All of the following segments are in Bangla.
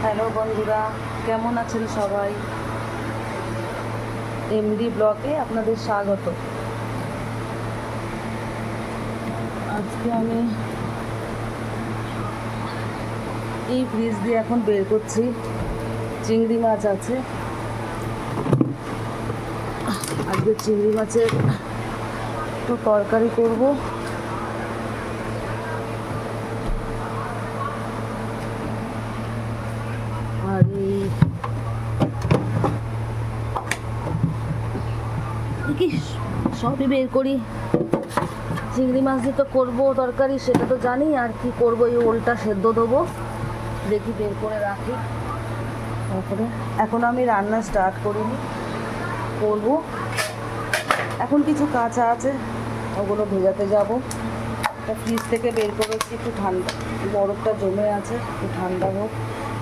হ্যালো বন্ধুরা, কেমন আছেন সবাই? এমডি ব্লকে আপনাদের স্বাগত। আজকে আমি এই ফ্রিজ দিয়ে এখন বের করছি, চিংড়ি মাছ আছে। আজকে চিংড়ি মাছের একটু তরকারি করব। আর কি সবই বের করি। চিংড়ি মাছ দিয়ে তো করবো তরকারি, সেটা তো জানি। আর কি করব, এই ওলটা সেদ্ধ দেবো, দেখি বের করে রাখি। তারপরে এখন আমি রান্না স্টার্ট করিনি, করবো। এখন কিছু কাঁচা আছে, ওগুলো ভেজাতে যাব। ফ্রিজ থেকে বের করেছি, একটু ঠান্ডা, বরফটা জমে আছে, একটু ঠান্ডা হোক।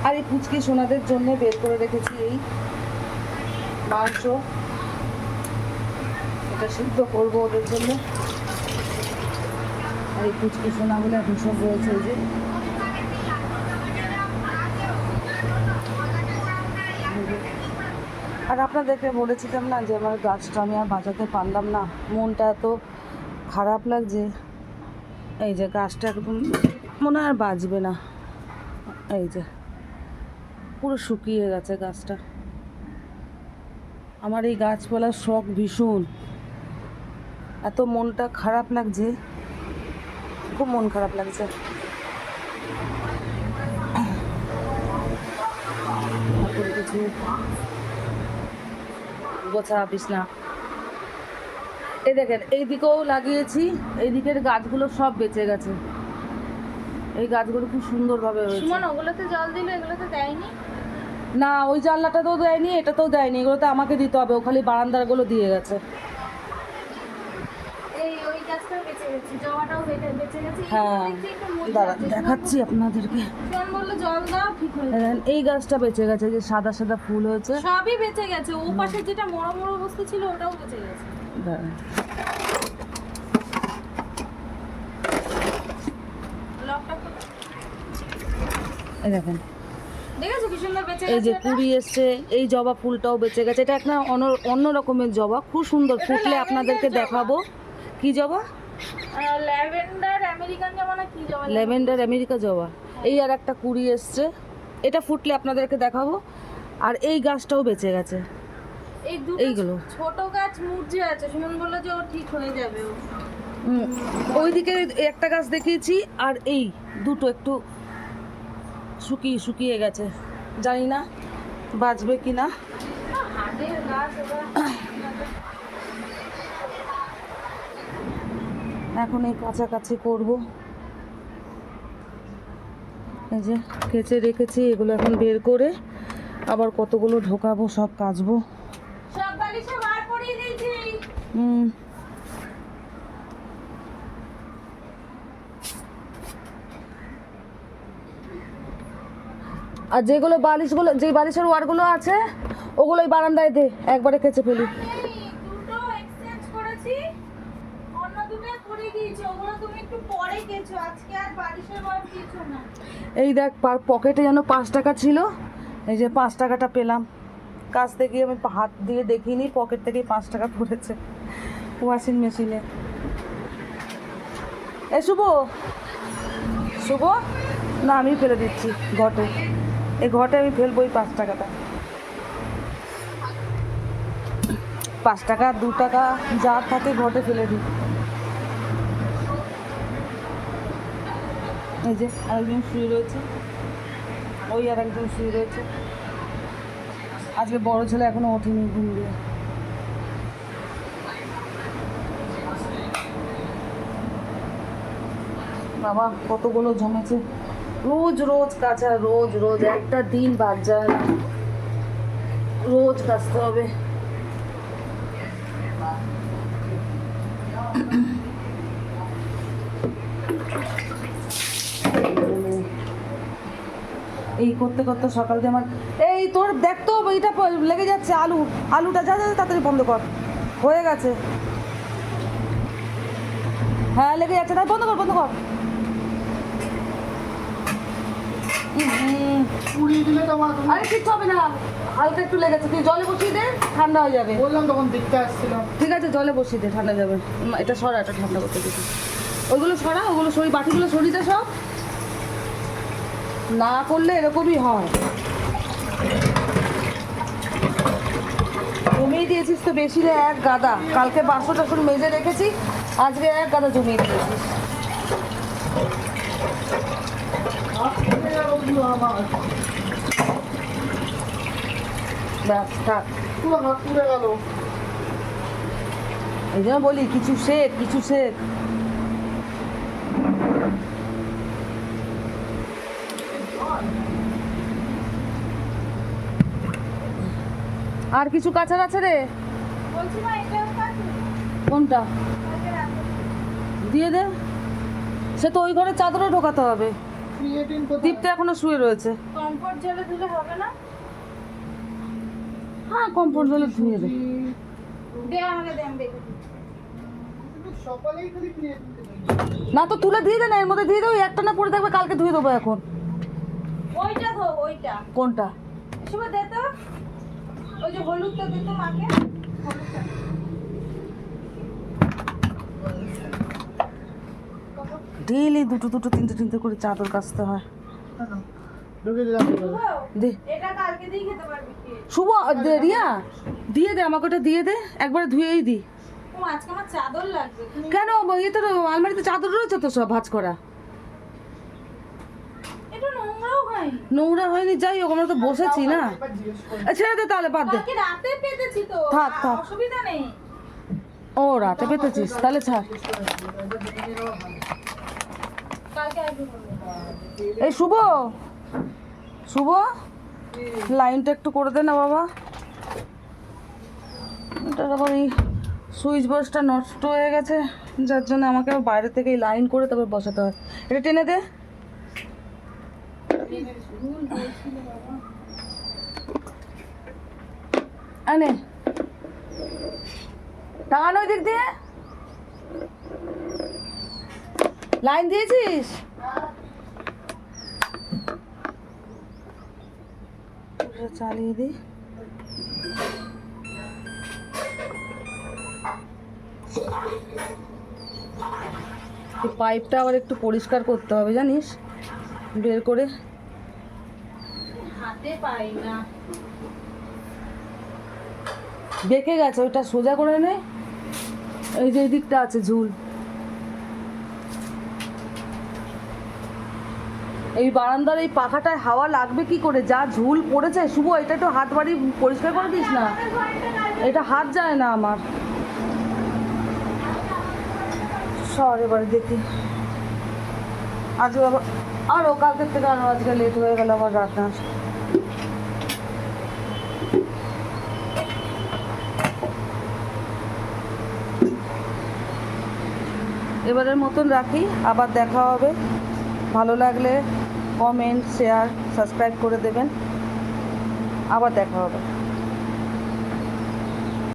আর এই পুচকি সোনাদের জন্য বের করে রেখেছি এই মাংস, এটা সিদ্ধ করবো ওদের জন্য। আর এই পুচকি সোনাগুলো এখন সব রয়েছে এই যে। আর আপনাদেরকে বলেছিলাম না যে আমার গাছটা আমি আর বাঁচাতে পারলাম না, মনটা এত খারাপ লাগছে। এই যে গাছটা একদম মনে হয় আর বাঁচবে না, এই যে পুরো শুকিয়ে গেছে গাছটা। আমার এই গাছপালার শখ ভীষণ, এত মনটা খারাপ লাগছে, খুব মন খারাপ লাগছে। কিছু গোছাবিস না। এই দেখেন, এই দিকেও লাগিয়েছি, এই দিকের গাছগুলো সব বেঁচে গেছে। এই গাছগুলো খুব সুন্দরভাবে হয়েছে। সুমন, ওগুলোতে জল দিল, এগুলোতে দেয়নি? না, ওই জানলাটাতেও দেয়নি, এটাতেও দেয়নি, এগুলোতে আমাকে দিতে হবে। ও খালি বারান্দারগুলো দিয়ে গেছে। ওই গাছটাও বেঁচে গেছে, জবাটাও বেঁচে গেছে। হ্যাঁ, দাঁড়া দেখাচ্ছি আপনাদেরকে। সুমন বললো জল দাও, ঠিক হয়ে যাবে। এই গাছটা বেঁচে গেছে, যে সাদা সাদা ফুল হয়েছে, সবই বেঁচে গেছে। ও পাশে যেটা মরো মরো অবস্থা ছিল, ওটাও বেঁচে গেছে। দাঁড়া। লকটা খুলে। এই দেখেন, দেখেছো কি সুন্দর বেঁচে গেছে? এই যে কুড়ি এসছে। এই জবা ফুলটাও বেঁচে গেছে। এটা একটা অন্য রকমের জবা, খুব সুন্দর, ফুটলে আপনাদেরকে দেখাবো। কি জবা? ল্যাভেন্ডার আমেরিকান জবা না কি জবা? ল্যাভেন্ডার আমেরিকা জবা। এই আর একটা কুড়ি এসছে, এটা ফুটলে আপনাদেরকে দেখাবো। আর এই গাছটাও বেঁচে গেছে। এই দুটো এইগুলো ছোট গাছ মুরঝে আছে। সুমন বললো যে ও ঠিক হয়ে যাবে। ওইদিকে একটা গাছ দেখিয়েছি, আর এই দুটো একটু শুকিয়ে গেছে। জানি না বাঁচবে কি না। হাতের গাছ এখন এই কাছাকাছি করব। এই যে কেচে রেখেছি, এগুলো এখন বের করে আবার কতগুলো ঢোকাবো, সব কাচবো। সব বালিশে বার করিয়ে দিয়েছি। আর যেগুলো বালিশগুলো, যে বালিশের ওয়ারগুলো আছে, ওগুলোই বারান্দায় দে, একবারে কেচে ফেলি। দুটো এক্সচেঞ্জ করেছি, অন্য দুটো করে দিয়েছি। ওগুলো তুমি একটু পরে কেচো, আজকে আর বালিশের বার কিছু না। এই দেখ, পকেটে যেন 5 টাকা ছিল, এই যে 5 টাকাটা পেলাম। কাচতে গিয়ে আমি হাত দিয়ে দেখিনি, পকেট থেকেই 5 টাকা পড়েছে ওয়াশিং মেশিনে। শুভ শুভ, না আমি ফেলে দিচ্ছি ঘটে, এই ঘটে আমি ফেলবো এই 5 টাকাটা। 5 টাকা 2 টাকা যা থাকে ঘটে ফেলে দিই। এই যে আরেকজন শুয়ে রয়েছে, ওই আর একজন শুয়ে রয়েছে। আজকে বড় ছেলে এখনো ওঠেনি ঘুম দিয়ে। বাবা কতগুলো জমেছে, রোজ কাঁচা, রোজ একটা দিন বাদ যায় না, রোজ কাচতে হবে। এই করতে করতে সকাল দিয়ে আমার, এই তোর দেখ তো এইটা লেগে যাচ্ছে, আলুটা যা তাড়াতাড়ি বন্ধ কর, হয়ে গেছে। হ্যাঁ লেগে যাচ্ছে, তাই বন্ধ কর। পুড়িয়ে দিলে তো মা তুমি আরে কিচ্ছু হবে না, হালকা একটু লেগেছে, তুই জলে বসিয়ে দে, ঠান্ডা হয়ে যাবে। বললাম তখন দেখতে আসছিলাম। ঠিক আছে, জলে বসিয়ে দে, ঠান্ডা যাবে। এটা সরা, এটা ঠান্ডা করতে দিবি। ওইগুলো সরা, ওগুলো সরি, বাটিগুলো সরিয়ে দে সব। না করলে এরকমই হয়। জমিয়ে দিয়েছিস তো বেশি রে, এক গাদা। কালকে বাসন টাসন মেজে রেখেছি, আজকে এক গাদা জমিয়ে দিয়েছিস। হাত পুড়ে গেল ওগুলো আমার। ব্যাস থাক। পুরো হাত পুড়ে গেল। এই জন্য বলি কিছু শেখ, কিছু শেখ। আর কিছু কাছার আছে রে? বলছি মা এটাও কাটু কোনটা? কালকে রাতে দিয়ে দে। সে তো ওই ঘরে চাদরও ঢোকাতে হবে। ক্রিয়েটিন কোথায়? দীপ্ত এখনো শুয়ে রয়েছে। কমফোর্ট জলে ধুলে হবে না? হ্যাঁ, কমফোর্ট জলে ধুয়ে দে। দে আমাকে দে, আমি দেখে দিই। তুমি সকালেই খালি ক্রিয়েটিন না তো তুলে দিয়ে দে না, এর মধ্যে দিয়ে দে, ওই একটা না পড়ে থাকবে, কালকে ধুয়ে দেবো এখন। ওইটা ধো, ওইটা কোনটা? এসব দে তো, ওই যে হলুদটা দে তো মাকে, হলুদটা। ডেইলি দুটো দুটো তিনটে তিনটে করে চাদর কাচতে হয়। ঢুকে দিলাম। দে এটা কালকে দিয়ে খেতে পারবি কি? শুভ, দে রিয়া, দিয়ে দে আমাকে, ওটা দিয়ে দে, একবারে ধুয়েই দি। ও আজকে আমার চাদর লাগবে। কেন? ইয়ে তো আলমারিতে চাদর রয়েছে তো সব ভাঁজ করা। এটা নোংরাও হয়নি। নোংরা হয়নি, যাই হোক, আমরা তো বসেছি না। এবার জিজ্ঞেস করি। ছেড়ে দে তাহলে, বাদ দে। কালকে রাতে পেতেছি তো, থাক, থাক। অসুবিধা নেই। ও রাতে পেতেছিস, তাহলে ছাড়। এবার দেখে নিয়ে নেওয়া ভালো। কালকে আসবো বলবো। এই শুভ, শুভ, লাইনটা একটু করে দে না বাবা। এটা আবার এই সুইচ বক্সটা নষ্ট হয়ে গেছে, যার জন্য আমাকে আবার বাইরে থেকে এই লাইন করে তারপর বসাতে হয়। এটা টেনে দে। আনে টান ওই দিক দিয়ে লাইন দিয়েছিস? চালিয়ে দি। পাইপটা আবার একটু পরিষ্কার করতে হবে জানিস, বের করে। হাতে পাই না। বেঁকে গেছে, ওইটা সোজা করে নে। এই যে এই দিকটা আছে ঝুল, এই বারান্দার এই পাখাটায় হাওয়া লাগবে কি করে? যা ঝুল পড়েছে। শুভ, এটা একটু হাত বাড়ি পরিষ্কার করে দিস না, এটা হাত যায় না আমার। সর এবারে দেখি। আজকে আবার আরও কালকের থেকে আরও আজকে লেট হয়ে গেল আমার রান্না। এবারের মতন রাখি, আবার দেখা হবে। ভালো লাগলে কমেন্ট, শেয়ার, সাবস্ক্রাইব করে দেবেন। আবার দেখা হবে।